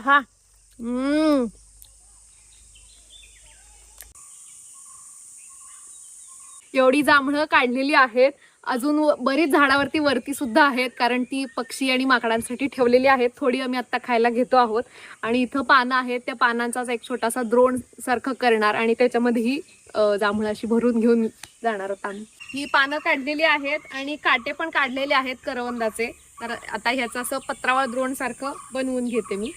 हा. हम्म. एवढी जांभळं काढलेली आहेत. अजून बरीच झाडावरती वरती सुद्धा आहेत, कारण ती पक्षी आणि माकडांसाठी ठेवलेली आहेत. थोडी आम्ही आता खायला घेतो आहोत. आणि इथं पानं आहेत, त्या पानांचाच एक छोटासा द्रोण सारखं करणार आणि त्याच्यामध्ये ही जांभळं अशी भरून घेऊन जाणार आहोत आम्ही. ही पानं काढलेली आहेत आणि काटे पण काढलेले आहेत करवंदाचे. तर आता ह्याचं असं पत्रावळ द्रोण सारखं बनवून घेते मी.